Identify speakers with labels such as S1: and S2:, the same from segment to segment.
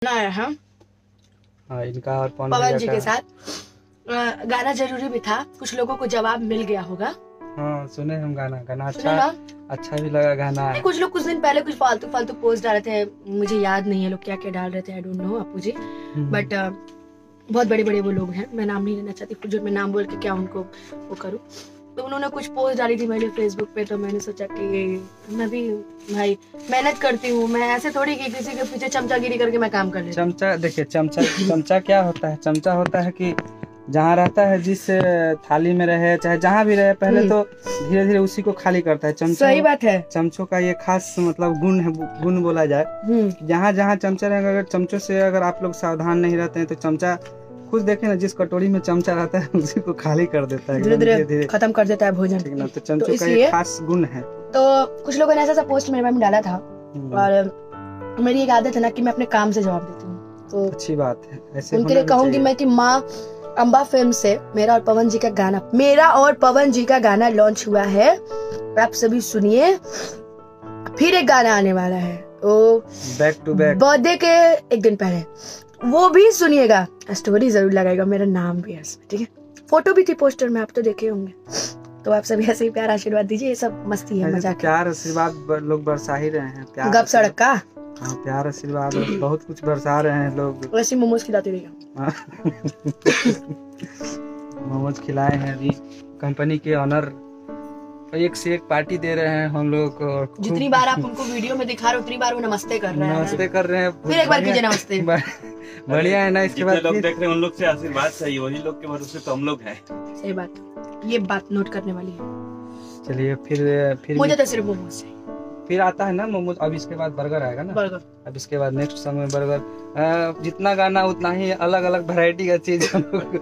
S1: आया है
S2: इनका और
S1: पवन जी के साथ। गाना जरूरी भी था, कुछ लोगों को जवाब मिल गया होगा।
S2: हाँ सुने हम गाना
S1: सुना?
S2: अच्छा भी लगा गाना।
S1: कुछ लोग कुछ दिन पहले कुछ फालतू पोस्ट डाल रहे थे, मुझे याद नहीं है लोग क्या क्या डाल रहे थे, I don't know Apu ji, but बहुत बड़े बड़े वो लोग हैं, मैं नाम नहीं लेना चाहती, जो मैं नाम बोल के क्या उनको वो करूँ। तो उन्होंने कुछ पोस्ट डाली थी मेरे फेसबुक पे, तो मैंने सोचा कि मैं भी भाई मेहनत करती हूँ, मैं ऐसे थोड़ी कि किसी के पीछे चमचागिरी करके मैं काम कर लेती हूँ।
S2: चमचा देखिए, चमचा क्या होता है? चमचा होता है कि जहाँ रहता है, जिस थाली में रहे चाहे जहाँ भी रहे, पहले तो धीरे धीरे उसी को खाली करता है। चमचा,
S1: सही बात है।
S2: चमचों का ये खास मतलब गुण है, गुण बोला जाए। जहाँ जहाँ चमचा रहेगा, अगर चमचों से अगर आप लोग सावधान नहीं रहते हैं तो चमचा खुद देखे ना, जिस कटोरी में चमचा रहता है उसी को खाली कर देता है,
S1: धीरे धीरे खत्म कर देता है भोजन।
S2: ठीक ना? तो चमचों का ये खास गुण है।
S1: तो कुछ लोगों ने ऐसा पोस्ट मेरे में डाला था, और मेरी एक आदत है ना कि मैं अपने काम से जवाब देती हूँ, तो
S2: अच्छी बात है। ऐसे
S1: उनके लिए कहूंगी मैं कि माँ अम्बा फिल्म से मेरा और पवन जी का गाना लॉन्च हुआ है, आप सभी सुनिए। फिर एक गाना आने वाला है, वो
S2: बैक टू बैक
S1: बर्थडे के एक दिन पहले, वो भी सुनिएगा। स्टोरी जरूर लगाएगा, मेरा नाम भी है इसमें, ठीक है? फोटो भी थी पोस्टर में, आप तो देखे होंगे। तो आप सभी ऐसे ही प्यार आशीर्वाद दीजिए, ये सब मस्ती है, मजाक है।
S2: प्यार आशीर्वाद लोग बरसा ही रहे हैं, प्यार
S1: गप सड़क का।
S2: हाँ, प्यार आशीर्वाद बहुत कुछ बरसा रहे हैं लोग।
S1: वैसे मोमोज खिलाते रहिएगा।
S2: मोमोज खिलाए हैं अभी, कंपनी के ऑनर एक से एक पार्टी दे रहे हैं हम लोग को।
S1: जितनी बार आप उनको वीडियो में दिखा रहे हो उतनी बार वो नमस्ते कर रहे हैं। फिर एक बार कीजिए नमस्ते।
S2: बढ़िया है ना? इसके बाद
S3: लोग देख रहे हैं, उन लोग से आशीर्वाद चाहिए, वही लोग के भरोसे तो हम लोग हैं।
S1: सही बात, ये बात नोट करने वाली है।
S2: चलिए फिर
S1: मुझे तो सिर्फ मोमोज से
S2: फिर आता है ना मोमोज। अब इसके बाद बर्गर आएगा ना,
S1: बर्गर।
S2: अब इसके बाद नेक्स्ट सॉन्ग में बर्गर। जितना गाना उतना ही अलग अलग वैरायटी का चीज हम लोग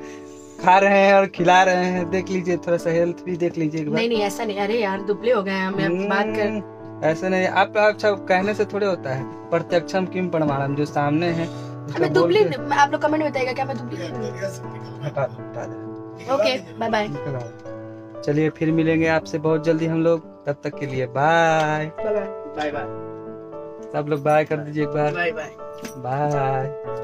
S2: खा रहे हैं और खिला रहे हैं। देख लीजिए, थोड़ा सा हेल्थ भी देख लीजिए एक बार।
S1: नहीं ऐसा नहीं, अरे यार दुबले हो गए हैं, बात कर
S2: ऐसा नहीं। आप अच्छा कहने से थोड़े होता है, प्रत्यक्षम किम प्रमाणम, जो सामने है
S1: मैं दुबली। आप लोग कमेंट में बताइएगा क्या मैं दुबली?
S2: हटा दे।
S1: Okay bye bye.
S2: चलिए फिर मिलेंगे आपसे बहुत जल्दी हम लोग, तब तक के लिए बाय
S1: बाय बाय।
S2: सब लोग बाय कर दीजिए एक बार।
S1: Bye bye
S2: bye.